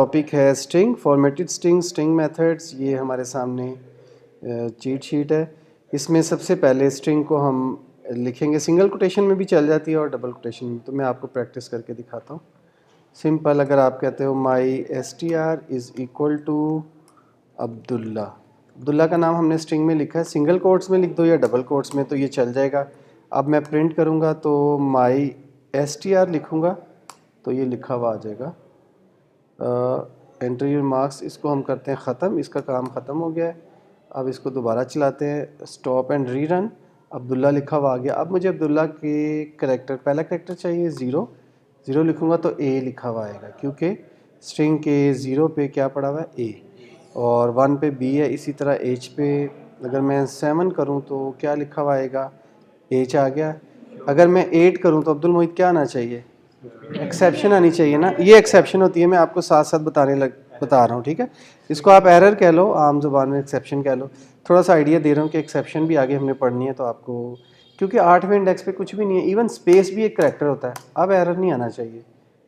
Topic है string, formatted string, string methods. ये हमारे सामने चीट शीट है। इसमें सबसे पहले स्ट्रिंग को हम लिखेंगे, सिंगल कोटेशन में भी चल जाती है और डबल कोटेशन में, तो मैं आपको प्रैक्टिस करके दिखाता हूँ। सिंपल, अगर आप कहते हो my str is equal to Abdullah. Abdullah का नाम हमने स्ट्रिंग में लिखा है, सिंगल कोट्स में लिख दो या डबल कोट्स में, तो ये चल जाएगा। अब मैं प्रिंट करूँगा तो माई str लिखूँगा तो ये लिखा हुआ आ जाएगा। एंटर योर मार्क्स, इसको हम करते हैं ख़त्म, इसका काम ख़त्म हो गया है। अब इसको दोबारा चलाते हैं, स्टॉप एंड रीरन। अब्दुल्ला लिखा हुआ आ गया। अब मुझे अब्दुल्ला के करैक्टर, पहला करैक्टर चाहिए 0, 0 लिखूँगा तो ए लिखा हुआ आएगा, क्योंकि स्ट्रिंग के 0 पे क्या पड़ा हुआ है, ए, और 1 पे बी है। इसी तरह एच पे अगर मैं 7 करूँ तो क्या लिखा हुआ आएगा, एच आ गया। अगर मैं 8 करूँ तो अब्दुल मोहित क्या आना चाहिए, एक्सेप्शन आनी चाहिए ना। ये एक्सेप्शन होती है, मैं आपको साथ साथ बता रहा हूँ, ठीक है। इसको आप एरर कह लो, आम जुबान में एक्सेप्शन कह लो। थोड़ा सा आइडिया दे रहा हूँ कि एक्सेप्शन भी आगे हमने पढ़नी है, तो आपको, क्योंकि 8वें इंडेक्स पे कुछ भी नहीं है, इवन स्पेस भी एक करैक्टर होता है। अब एरर नहीं आना चाहिए।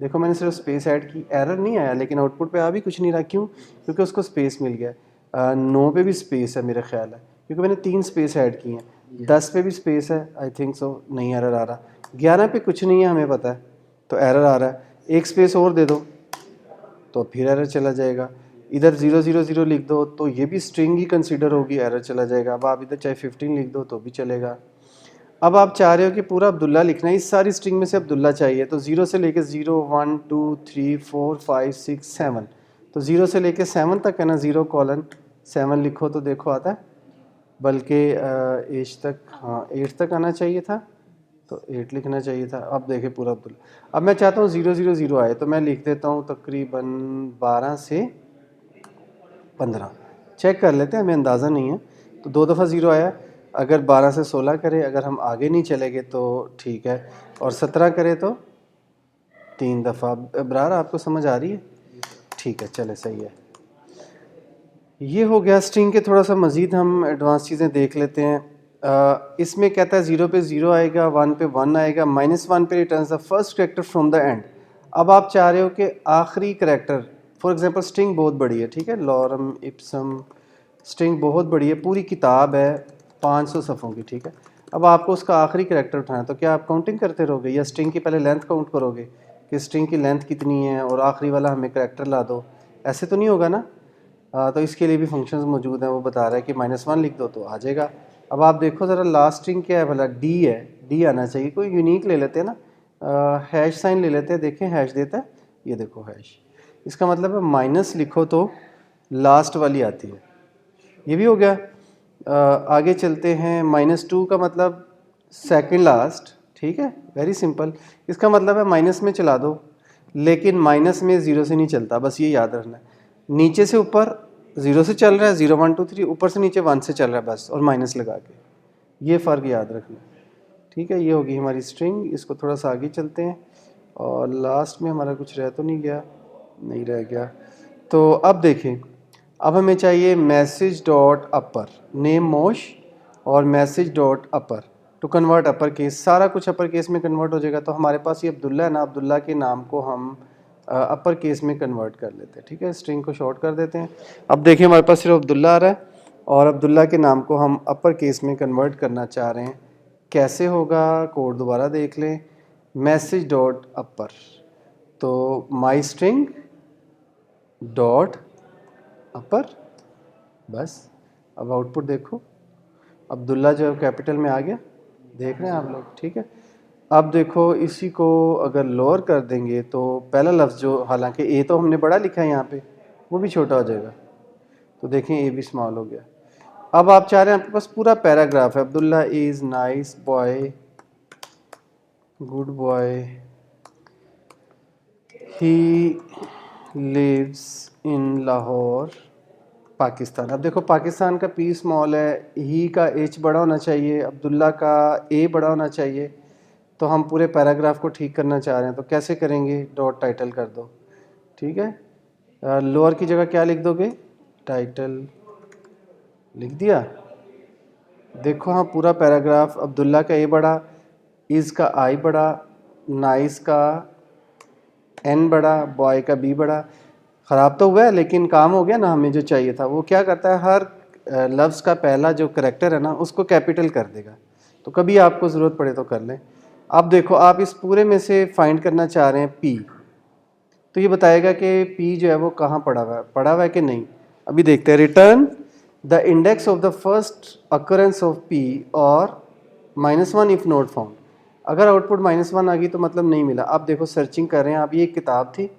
देखो मैंने सिर्फ स्पेस ऐड की, एरर नहीं आया, लेकिन आउटपुट पे आ भी कुछ नहीं रहा। क्यों? क्योंकि उसको स्पेस मिल गया। 9 पे भी स्पेस है मेरा ख्याल है, क्योंकि मैंने 3 स्पेस ऐड की हैं। 10 पे भी स्पेस है, आई थिंक सो, नहीं एरर आ रहा। 11 पे कुछ नहीं है, हमें पता है, तो एरर आ रहा है। एक स्पेस और दे दो तो फिर एरर चला जाएगा। इधर 000 लिख दो तो ये भी स्ट्रिंग ही कंसीडर होगी, एरर चला जाएगा। अब आप इधर चाहे 15 लिख दो तो भी चलेगा। अब आप चाह रहे हो कि पूरा अब्दुल्ला लिखना है, इस सारी स्ट्रिंग में से अब्दुल्ला चाहिए, तो 0 से लेके 0, 1, 2, 3, 4, 5, 6, 7, तो 0 से लेके 7 तक है ना, 0:7 लिखो तो देखो आता है। बल्कि एज तक, हाँ 8 तक आना चाहिए था, तो 8 लिखना चाहिए था। अब देखें पूरा अब्दुल्ला। अब मैं चाहता हूँ 000 आए, तो मैं लिख देता हूँ तकरीबन 12 से 15। चेक कर लेते हैं, हमें अंदाज़ा नहीं है, तो 2 दफ़ा 0 आया। अगर 12 से 16 करे, अगर हम आगे नहीं चलेंगे तो ठीक है, और 17 करे तो 3 दफ़ा। अबरार आपको समझ आ रही है? ठीक है, चले सही है। ये हो गया स्ट्रिंग के। थोड़ा सा मज़ीद हम एडवांस चीज़ें देख लेते हैं। इसमें कहता है 0 पे 0 आएगा, 1 पे 1 आएगा, -1 पे returns the first character from the end. अब आप चाह रहे हो कि आखिरी करैक्टर, फॉर एग्जांपल स्ट्रिंग बहुत बड़ी है, ठीक है, लॉरम इप्सम स्ट्रिंग बहुत बड़ी है, पूरी किताब है 500 सफ़ों की, ठीक है। अब आपको उसका आखिरी करैक्टर उठाना है, तो क्या आप काउंटिंग करते रहोगे या स्ट्रिंग की पहले लेंथ काउंट करोगे कि स्ट्रिंग की लेंथ कितनी है और आखिरी वाला हमें करैक्टर ला दो? ऐसे तो नहीं होगा ना। तो इसके लिए भी फंक्शंस मौजूद हैं। वो बता रहा है कि -1 लिख दो तो आ जाएगा। अब आप देखो ज़रा, लास्ट स्ट्रिंग क्या है भला, डी है, डी आना चाहिए। कोई यूनिक ले लेते हैं ना, हैश साइन ले लेते हैं, देखें हैश देता है, ये देखो हैश। इसका मतलब है माइनस लिखो तो लास्ट वाली आती है। ये भी हो गया। आगे चलते हैं, -2 का मतलब सेकंड लास्ट, ठीक है, वेरी सिंपल। इसका मतलब है माइनस में चला दो, लेकिन माइनस में 0 से नहीं चलता, बस ये याद रखना है। नीचे से ऊपर 0 से चल रहा है, 0 1 2 3, ऊपर से नीचे 1 से चल रहा है बस, और माइनस लगा के, ये फ़र्क याद रखना, ठीक है। ये होगी हमारी स्ट्रिंग। इसको थोड़ा सा आगे चलते हैं, और लास्ट में हमारा कुछ रह तो नहीं गया, नहीं रह गया। तो अब देखें, अब हमें चाहिए मैसेज डॉट अपर, नेम मोश और message dot upper two convert upper case. सारा कुछ अपर केस में कन्वर्ट हो जाएगा। तो हमारे पास ये अब्दुल्ला है ना, अब्दुल्ला के नाम को हम अपर केस में कन्वर्ट कर लेते हैं, ठीक है। स्ट्रिंग को शॉर्ट कर देते हैं। अब देखिए हमारे पास सिर्फ अब्दुल्ला आ रहा है, और अब्दुल्ला के नाम को हम अपर केस में कन्वर्ट करना चाह रहे हैं। कैसे होगा, कोड दोबारा देख लें, मैसेज डॉट अपर, तो माई स्ट्रिंग डॉट अपर, बस। अब आउटपुट देखो, अब्दुल्ला जो कैपिटल में आ गया, देख रहे हैं आप लोग, ठीक है। अब देखो इसी को अगर लोअर कर देंगे तो पहला लफ्ज़ जो, हालांकि ए तो हमने बड़ा लिखा है यहाँ पे, वो भी छोटा हो जाएगा। तो देखें ए भी स्मॉल हो गया। अब आप चाह रहे हैं, आपके पास पूरा पैराग्राफ है, Abdullah is nice boy, good boy, he lives in Lahore, Pakistan. अब देखो पाकिस्तान का पी स्मॉल है, ही का एच बड़ा होना चाहिए, अब्दुल्ला का ए बड़ा होना चाहिए। तो हम पूरे पैराग्राफ को ठीक करना चाह रहे हैं, तो कैसे करेंगे, डॉट टाइटल कर दो, ठीक है। लोअर की जगह क्या लिख दोगे, टाइटल लिख दिया। देखो हाँ, पूरा पैराग्राफ, अब्दुल्ला का ए बड़ा, इज़ का आई बड़ा, नाइस का एन बड़ा, बॉय का बी बड़ा। ख़राब तो हुआ है लेकिन काम हो गया ना, हमें जो चाहिए था। वो क्या करता है, हर लफ्ज़ का पहला जो करैक्टर है ना उसको कैपिटल कर देगा। तो कभी आपको ज़रूरत पड़े तो कर लें। अब देखो, आप इस पूरे में से फाइंड करना चाह रहे हैं पी, तो ये बताएगा कि पी जो है वो कहाँ पड़ा हुआ है कि नहीं। अभी देखते हैं, return the index of the first occurrence of P और -1 इफ़ नॉट फाउंड। अगर आउटपुट -1 आ गई तो मतलब नहीं मिला। आप देखो सर्चिंग कर रहे हैं आप, ये एक किताब थी,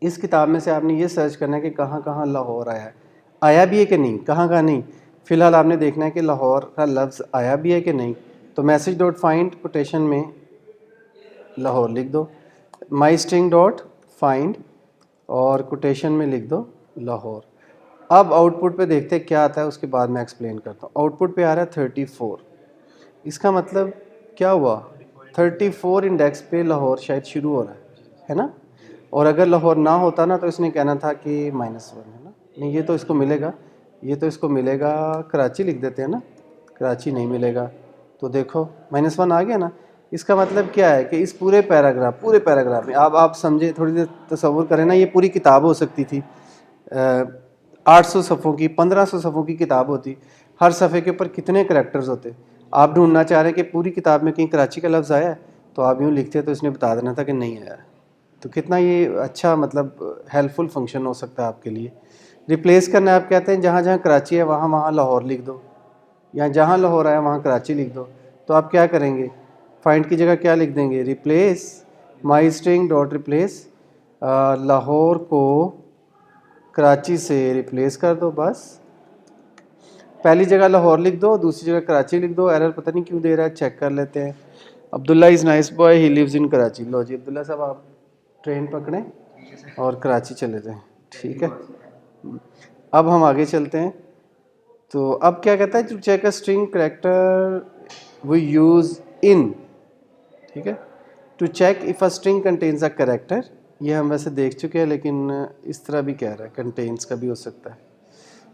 इस किताब में से आपने ये सर्च करना है कि कहाँ कहाँ लाहौर आया है, आया भी है कि नहीं, कहाँ कहाँ नहीं। फ़िलहाल आपने देखना है कि लाहौर का लफ्ज़ आया भी है कि नहीं। तो मैसेज डॉट फाइंड कोटेशन में लाहौर लिख दो, माई स्ट्रिंग डॉट फाइंड और कोटेशन में लिख दो लाहौर। अब आउटपुट पे देखते हैं क्या आता है, उसके बाद मैं एक्सप्लेन करता हूँ। आउटपुट पे आ रहा है 34। इसका मतलब क्या हुआ, 34 इंडेक्स पे लाहौर शायद शुरू हो रहा है ना। और अगर लाहौर ना होता ना तो इसने कहना था कि -1 है ना। नहीं, ये तो इसको मिलेगा, ये तो इसको मिलेगा, कराची लिख देते हैं ना, कराची नहीं मिलेगा। तो देखो -1 आ गया ना। इसका मतलब क्या है कि इस पूरे पैराग्राफ में आप समझे, थोड़ी देर तसव्वुर करें ना, ये पूरी किताब हो सकती थी। 800 सफ़ों की, 1500 सफ़ों की किताब होती, हर सफ़े के ऊपर कितने करैक्टर्स होते। आप ढूंढना चाह रहे हैं कि पूरी किताब में कहीं कराची का लफ्ज़ आया है, तो आप यूँ लिखते तो इसने बता देना था कि नहीं आया। तो कितना ये अच्छा मतलब हेल्पफुल फंक्शन हो सकता है आपके लिए। रिप्लेस करना है, आप कहते हैं जहाँ जहाँ कराची है वहाँ वहाँ लाहौर लिख दो, या जहाँ लाहौर आया वहाँ कराची लिख दो। तो आप क्या करेंगे, फाइंड की जगह क्या लिख देंगे, रिप्लेस माई स्ट्रिंग डॉट रिप्लेस लाहौर को कराची से रिप्लेस कर दो। बस पहली जगह लाहौर लिख दो, दूसरी जगह कराची लिख दो। एरर पता नहीं क्यों दे रहा है, चेक कर लेते हैं। Abdullah is nice boy, he lives in Karachi. लो जी अब्दुल्ला साहब, आप ट्रेन पकड़ें और कराची चले जाएं, ठीक है। अब हम आगे चलते हैं। तो अब क्या कहता है, to check a string character we use in, ठीक है, to check if a string contains a character. ये हम वैसे देख चुके हैं, लेकिन इस तरह भी कह रहा है, कंटेन्स का भी हो सकता है।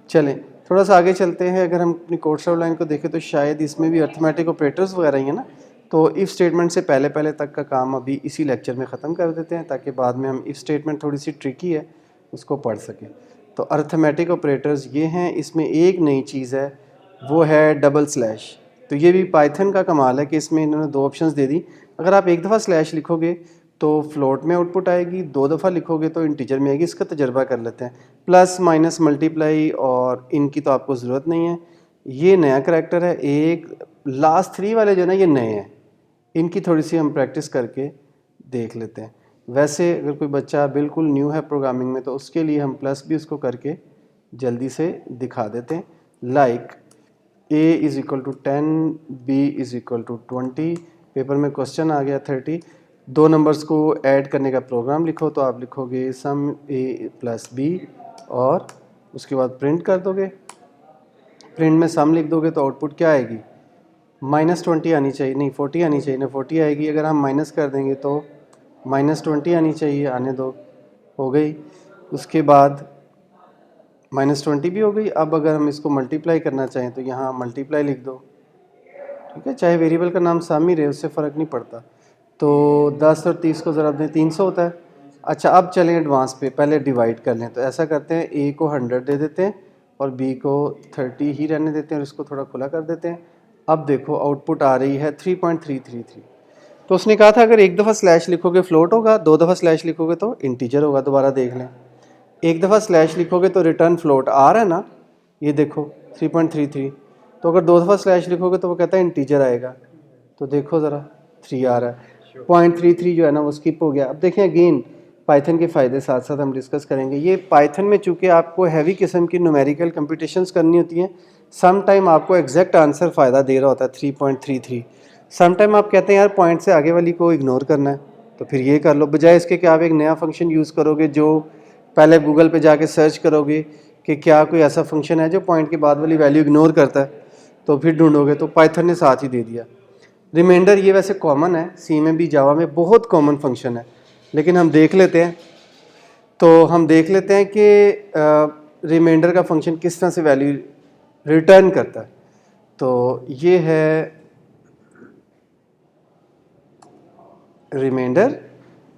चलें थोड़ा सा आगे चलते हैं। अगर हम अपनी कोड आउटलाइन को देखें तो शायद इसमें भी अर्थमेटिक ऑपरेटर्स वगैरह ही है ना। तो इफ़ स्टेटमेंट से पहले पहले तक का काम अभी इसी लेक्चर में ख़त्म कर देते हैं, ताकि बाद में हम इफ़ स्टेटमेंट थोड़ी सी ट्रिकी है उसको पढ़ सकें। तो अर्थमेटिक ऑपरेटर्स ये हैं, इसमें एक नई चीज़ है, वो है डबल स्लैश। तो ये भी पाइथन का कमाल है कि इसमें इन्होंने 2 ऑप्शंस दे दी। अगर आप एक दफ़ा स्लैश लिखोगे तो फ्लोट में आउटपुट आएगी, 2 दफ़ा लिखोगे तो इंटीजर में आएगी। इसका तजर्बा कर लेते हैं। प्लस माइनस मल्टीप्लाई और इनकी तो आपको ज़रूरत नहीं है, ये नया करैक्टर है। एक लास्ट 3 वाले जो है ना, ये नए हैं, इनकी थोड़ी सी हम प्रैक्टिस करके देख लेते हैं। वैसे अगर कोई बच्चा बिल्कुल न्यू है प्रोग्रामिंग में तो उसके लिए हम प्लस भी उसको करके जल्दी से दिखा देते हैं। Like a is equal to 10, b is equal to 20। Paper में क्वेश्चन आ गया 30, 2 नंबर्स को ऐड करने का प्रोग्राम लिखो। तो आप लिखोगे सम a प्लस b और उसके बाद प्रिंट कर दोगे। प्रिंट में सम लिख दोगे तो आउटपुट क्या आएगी, -20 आनी चाहिए, नहीं 40 आनी चाहिए ना, 40 आएगी। अगर हम माइनस कर देंगे तो -20 आनी चाहिए, आने दो, हो गई। उसके बाद -20 भी हो गई। अब अगर हम इसको मल्टीप्लाई करना चाहें तो यहाँ मल्टीप्लाई लिख दो, ठीक है, चाहे वेरिएबल का नाम सम ही रहे, उससे फ़र्क नहीं पड़ता। तो 10 और 30 को ज़रा दें, 300 होता है। अच्छा अब चलें एडवांस पे, पहले डिवाइड कर लें। तो ऐसा करते हैं, a को 100 दे देते हैं और b को 30 ही रहने देते हैं और इसको थोड़ा खुला कर देते हैं। अब देखो आउटपुट आ रही है 3.333। तो उसने कहा था अगर एक दफ़ा स्लैश लिखोगे फ्लोट होगा, 2 दफ़ा स्लैश लिखोगे तो इंटीजर होगा। दोबारा देख लें, एक दफ़ा स्लैश लिखोगे तो रिटर्न फ्लोट आ रहा है ना, ये देखो 3.33। तो अगर 2 दफ़ा स्लैश लिखोगे तो वो कहता है इंटीजर आएगा। तो देखो ज़रा 3 आ रहा है, 0.33 जो है ना वो स्किप हो गया। अब देखें अगेन पाइथन के फ़ायदे साथ साथ हम डिस्कस करेंगे। ये पाइथन में चूँकि आपको हैवी किस्म की न्यूमेरिकल कंप्यूटेशंस करनी होती हैं, सम टाइम आपको एग्जैक्ट आंसर फ़ायदा दे रहा होता है 3.33। सम टाइम आप कहते हैं यार पॉइंट से आगे वाली को इग्नोर करना है, तो फिर ये कर लो, बजाय इसके कि आप एक नया फंक्शन यूज़ करोगे जो पहले गूगल पे जाके सर्च करोगे कि क्या कोई ऐसा फंक्शन है जो पॉइंट के बाद वाली वैल्यू इग्नोर करता है, तो फिर ढूंढोगे। तो पाइथन ने साथ ही दे दिया। रिमाइंडर ये वैसे कॉमन है, सी में भी जावा में बहुत कॉमन फंक्शन है, लेकिन हम देख लेते हैं। तो हम देख लेते हैं कि रिमाइंडर का फंक्शन किस तरह से वैल्यू रिटर्न करता है। तो ये है रिमाइंडर,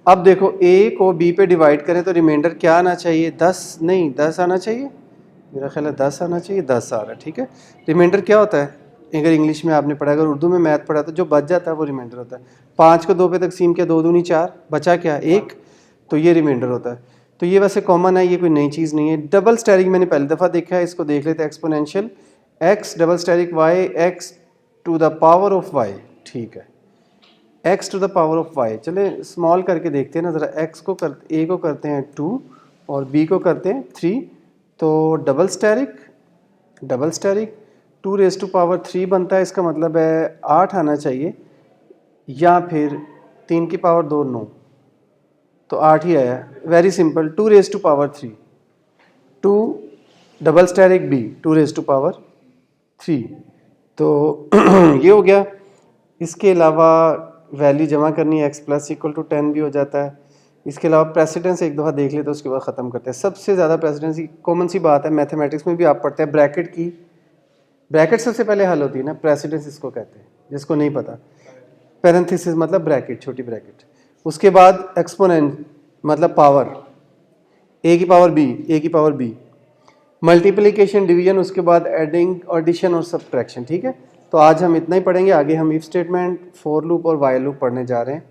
अब देखो a को b पे डिवाइड करें तो रिमाइंडर क्या आना चाहिए, 10 नहीं 10 आना चाहिए, मेरा ख्याल है 10 आना चाहिए, 10 आ रहा है, ठीक है। रिमाइंडर क्या होता है, अगर इंग्लिश में आपने पढ़ा, अगर उर्दू में मैथ पढ़ा तो जो बच जाता है वो रिमाइंडर होता है। 5 को 2 पे तकसीम किया, 2 दूनी 4, बचा क्या 1, तो ये रिमाइंडर होता है। तो ये वैसे कॉमन है, ये कोई नई चीज़ नहीं है। डबल स्टेरिक मैंने पहली दफ़ा देखा है, इसको देख लेते हैं। Exponential x double asterisk y x to the power of y, ठीक है, x to the power of y। चले स्मॉल करके देखते हैं ना ज़रा, x को कर a को करते हैं 2 और b को करते हैं 3, तो double asterisk 2 raise to power 3 बनता है, इसका मतलब है 8 आना चाहिए, या फिर 3 की पावर 2 9, तो 8 ही आया। Very simple, 2 raise to power 3, 2 double asterisk b 2 raise to power 3, तो ये हो गया। इसके अलावा वैल्यू जमा करनी है, x प्लस इक्वल टू 10 भी हो जाता है। इसके अलावा प्रेसिडेंस एक दफ़ा देख लेते हैं, उसके बाद ख़त्म करते हैं। सबसे ज़्यादा प्रेसिडेंस कॉमन सी बात है, मैथमेटिक्स में भी आप पढ़ते हैं, ब्रैकेट की, ब्रैकेट सबसे पहले हल होती है ना, प्रेसिडेंस इसको कहते हैं, जिसको नहीं पता। पैरेंथेसिस मतलब ब्रैकेट, छोटी ब्रैकेट। उसके बाद एक्सपोनेंट मतलब पावर, a की पावर b, मल्टीप्लिकेशन डिवीजन, उसके बाद एडिंग, एडिशन और सब्ट्रैक्शन, ठीक है। तो आज हम इतना ही पढ़ेंगे, आगे हम इफ स्टेटमेंट, फॉर लूप और वाइल लूप पढ़ने जा रहे हैं।